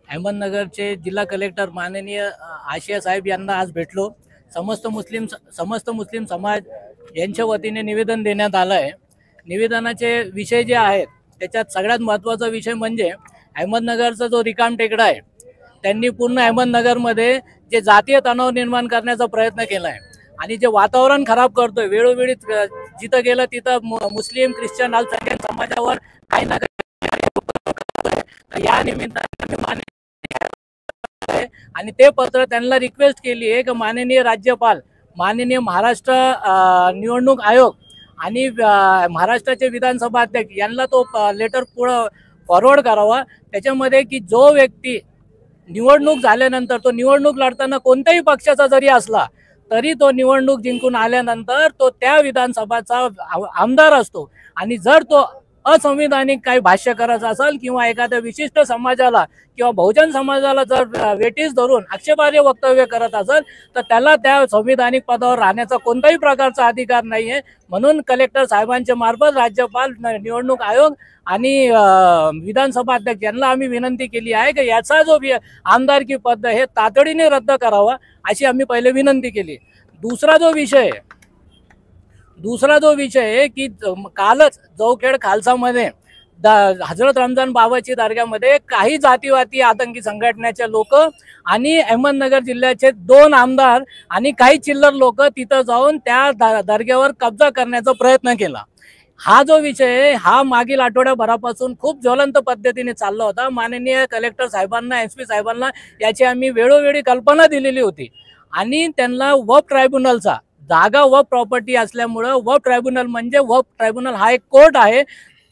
अहमदनगरचे जिल्हा कलेक्टर माननीय आशिया साहेब यांना आज भेटलो। समस्त मुस्लिम समाज यांच्या वतीने निवेदन देण्यात आलं आहे। निवेदनाचे विषय जे आहेत त्याच्यात सगळ्यात महत्त्वाचा विषय म्हणजे अहमदनगरचा जो रिकाम टेकडा आहे, त्यांनी पूर्ण अहमदनगरमध्ये जे जातीय तणाव निर्माण करण्याचा प्रयत्न केला आहे आणि जे वातावरण खराब करतोय, वेळोवेळी जिथं गेलं तिथं मुस्लिम ख्रिश्चन अल्पसंख्याक समाजावर काही ना काही या निमित्ताने आणि ते पत्र त्यांना रिक्वेस्ट केली आहे की माननीय राज्यपाल, माननीय महाराष्ट्र निवडणूक आयोग आणि महाराष्ट्राचे विधानसभा अध्यक्ष यांना तो लेटर पुढं फॉरवर्ड करावा। त्याच्यामध्ये की जो व्यक्ती निवडणूक झाल्यानंतर तो निवडणूक लढताना कोणत्याही पक्षाचा जरी असला तरी तो निवडणूक जिंकून आल्यानंतर तो त्या विधानसभाचा आमदार असतो आणि जर तो असंविधानिक काही भाष्य करायचं असेल किंवा एखाद्या विशिष्ट समाजाला किंवा बहुजन समाजाला जर वेटीस धरून आक्षेपार्ह वक्तव्य करत असेल तर त्याला त्या संविधानिक पदावर राहण्याचा कोणताही प्रकारचा अधिकार नाही आहे। म्हणून कलेक्टर साहेबांच्या मार्फत राज्यपाल, निवडणूक आयोग आणि विधानसभा अध्यक्ष यांना आम्ही विनंती केली आहे की याचा जो आमदारकी पद हे तातडीने रद्द करावा अशी आम्ही पहिले विनंती केली। दुसरा जो विषय आहे की कालच जवखेड खालसामध्ये हजरत रमजान बाबाची दर्ग्यामध्ये काही जातीवादी आतंकी संघटनेचे लोक आणि अहमदनगर जिल्ह्याचे 2 आमदार आणि काही चिल्लर लोक तिथं जाऊन त्या दर्ग्यावर कब्जा करण्याचा प्रयत्न केला। हा जो विषय हा मागील आठवड्याभरापासून खूप ज्वलंत पद्धतीने चालला होता। माननीय कलेक्टर साहेबांना, एसपी साहेबांना याची आम्ही वेळोवेळी कल्पना दिलेली होती आणि त्यांना वक्फ ट्रायब्युनलचा जागा वक्फ प्रॉपर्टी असल्यामुळं, वक्फ ट्रायब्युनल म्हणजे वक्फ ट्रायब्युनल हा एक कोर्ट आहे,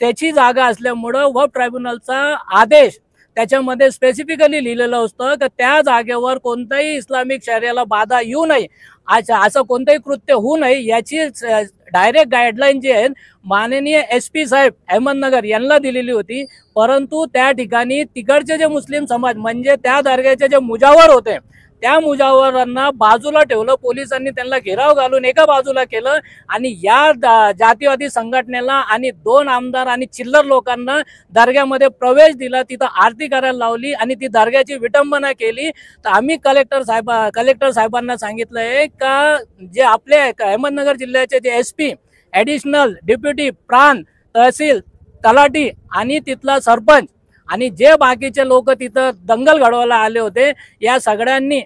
त्याची जागा असल्यामुळं वक्फ ट्रायब्युनलचा आदेश त्याच्यामध्ये स्पेसिफिकली लिहिलेलं असतं की त्या जागेवर कोणत्याही इस्लामिक शरियाला बाधा येऊ नये, असं कोणतंही कृत्य होऊ नये याची डायरेक्ट गाईडलाईन जी आहे माननीय एसपी साहेब अहमदनगर यांना दिलेली होती। परंतु त्या ठिकाणी तिकडचे जे मुस्लिम समाज म्हणजे त्या दर्ग्याचे जे मुजावर होते त्या मुजावरांना बाजूला ठेवलं, पोलिसांनी त्यांना घेराव घालून एका बाजूला केलं आणि या जातीवादी संघटनेला आणि 2 आमदार आणि चिल्लर लोकांना दर्ग्यामध्ये प्रवेश दिला, तिथं आरती करायला लावली आणि ती दर्ग्याची विटंबना केली। तर आम्ही कलेक्टर साहेबांना सांगितलंय का जे आपले अहमदनगर जिल्ह्याचे जे एसपी, ॲडिशनल डेप्युटी, प्रांत, तहसील, तलाठी आणि तिथला सरपंच आणि जे बाकीचे लोक तिथं दंगल घडवायला आले होते या सगळ्यांनी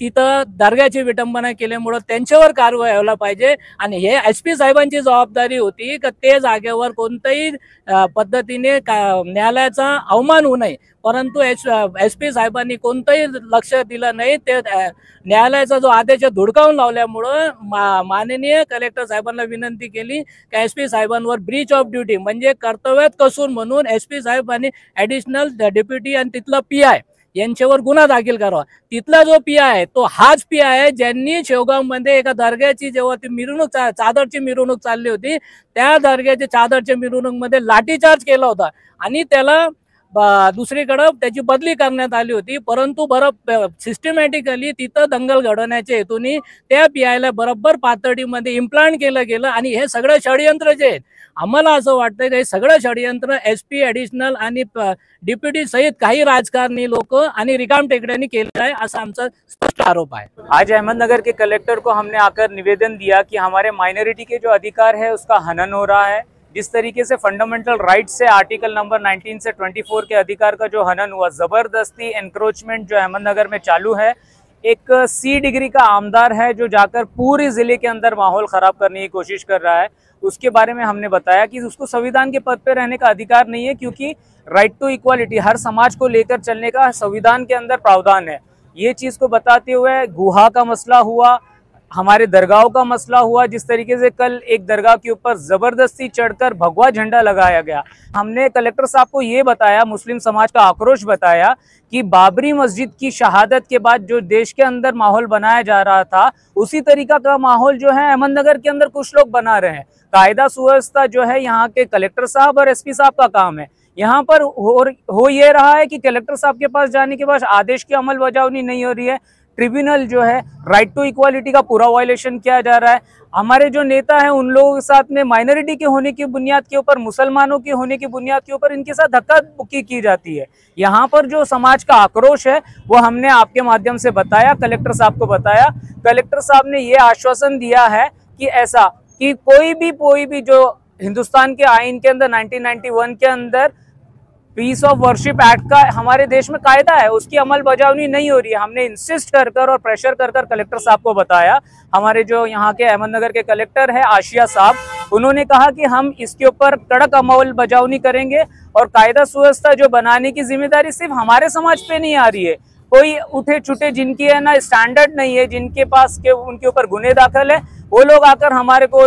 तिथं दर्ग्याची विटंबना केल्यामुळे त्यांच्यावर कारवाई व्हायला पाहिजे आणि हे एसपी साहेबांची जबाबदारी होती की ते जागेवर कोणत्याही पद्धतीने न्यायालयाचा अवमान होऊ नये। परंतु एसपी साहेबांनी कोणतंही लक्ष दिलं नाही। ते न्यायालयाचा जो आदेश धुडकावून लावल्यामुळं माननीय कलेक्टर साहेबांना विनंती केली की एसपी साहेबांवर ब्रीच ऑफ ड्युटी म्हणजे कर्तव्यात कसूर म्हणून एसपी साहेबांनी ॲडिशनल डेप्युटी आणि तिथला PI यांच्यावर गुन्हा दाखल करावा। तिथला जो PI आहे तो हाच PI आहे ज्यांनी शेवगावमध्ये एका दर्ग्याची जेव्हा ती मिरवणूक चादरची मिरवणूक चालली होती त्या दर्ग्याच्या चादरच्या मिरवणूकमध्ये लाठीचार्ज केला होता आणि त्याला दुसरीकडे त्याची बदली करण्यात आली होती। परंतु सिस्टमॅटिकली तिथं दंगल घडवण्याच्या हेतूने त्या PIला बरोबर पातळीमध्ये इम्प्लांट केलं गेलं आणि हे सगळं षडयंत्र जे आहेत आम्हाला असं वाटतं की हे सगळं षडयंत्र SP, ॲडिशनल आणि डेप्युटी सहित काही राजकारणी लोक आणि रिकाम टेकड्यांनी केलं है, ऐसा आमचा स्पष्ट आरोप है। आज अहमदनगर के कलेक्टर को हमने आकर निवेदन दिया कि हमारे माइनॉरिटी के जो अधिकार है उसका हनन हो रहा है। जिस तरीके से फंडामेंटल राइट से आर्टिकल नंबर 19 से 24 के अधिकार का जो हनन हुआ, जबरदस्ती एनक्रोचमेंट जो अहमदनगर में चालू है, एक C डिग्री का आमदार है जो जाकर पूरे जिले के अंदर माहौल खराब करने की कोशिश कर रहा है, उसके बारे में हमने बताया कि उसको संविधान के पद पर रहने का अधिकार नहीं है क्योंकि राइट टू इक्वालिटी हर समाज को लेकर चलने का संविधान के अंदर प्रावधान है। ये चीज को बताते हुए गुहा का मसला हुआ, हमारे दरगाहों का मसला हुआ, जिस तरीके से कल एक दरगाह के ऊपर जबरदस्ती चढ़कर भगवा झंडा लगाया गया। हमने कलेक्टर साहब को ये बताया, मुस्लिम समाज का आक्रोश बताया कि बाबरी मस्जिद की शहादत के बाद जो देश के अंदर माहौल बनाया जा रहा था उसी तरीका का माहौल जो है अहमदनगर के अंदर कुछ लोग बना रहे हैं। कायदा सुव्यवस्था जो है यहाँ के कलेक्टर साहब और SP साहब का काम है। यहाँ पर हो ये रहा है कि कलेक्टर साहब के पास जाने के बाद आदेश की अमल बजावनी नहीं हो रही है, ट्रिब्यूनल जो है राइट टू इक्वालिटी का पूरा वायलेशन किया जा रहा है। हमारे जो नेता हैं उन लोगों के साथ में माइनॉरिटी के होने की बुनियाद के ऊपर, मुसलमानों के होने की बुनियाद के ऊपर इनके साथ धक्का मुक्की की जाती है। यहाँ पर जो समाज का आक्रोश है वो हमने आपके माध्यम से बताया, कलेक्टर साहब को बताया। कलेक्टर साहब ने ये आश्वासन दिया है कि ऐसा कि कोई भी जो हिंदुस्तान के आईन के अंदर 1991 के अंदर पीस ऑफ वर्शिप एक्ट का हमारे देश में कायदा है, उसकी अमल बजावनी नहीं हो रही है। हमने इंसिस्ट कर और प्रेशर कर कलेक्टर साहब को बताया। हमारे जो यहाँ के अहमदनगर के कलेक्टर है आशिया साहब, उन्होंने कहा कि हम इसके ऊपर कड़क अमल बजावनी करेंगे और कायदा सुव्यवस्था जो बनाने की जिम्मेदारी सिर्फ हमारे समाज पे नहीं आ रही है। कोई उठे छुटे जिनकी है ना स्टैंडर्ड नहीं है, जिनके पास के उनके ऊपर गुने दाखिल है, वो लोग आकर हमारे को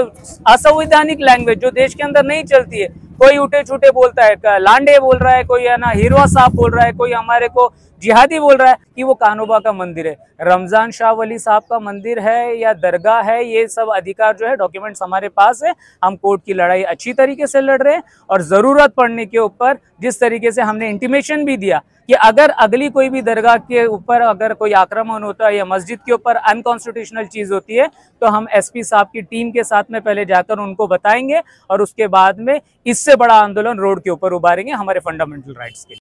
असंवैधानिक लैंग्वेज जो देश के अंदर नहीं चलती है, कोई उठे छुटे बोलता है, लांडे बोल रहा है, कोई है ना हिरवा साहब बोल रहा है, कोई हमारे को जिहादी बोल रहा है कि वो कानोबा का मंदिर है, रमजान शाह वली साहब का मंदिर है या दरगाह है। ये सब अधिकार जो है डॉक्यूमेंट्स हमारे पास है। हम कोर्ट की लड़ाई अच्छी तरीके से लड़ रहे हैं और जरूरत पड़ने के ऊपर जिस तरीके से हमने इंटीमेशन भी दिया कि अगर अगली कोई भी दरगाह के ऊपर अगर कोई आक्रमण होता है या मस्जिद के ऊपर अनकॉन्स्टिट्यूशनल चीज होती है तो हम एसपी साहब की टीम के साथ में पहले जाकर उनको बताएंगे और उसके बाद में इससे बड़ा आंदोलन रोड के ऊपर उभारेंगे हमारे फंडामेंटल राइट्स के लिए।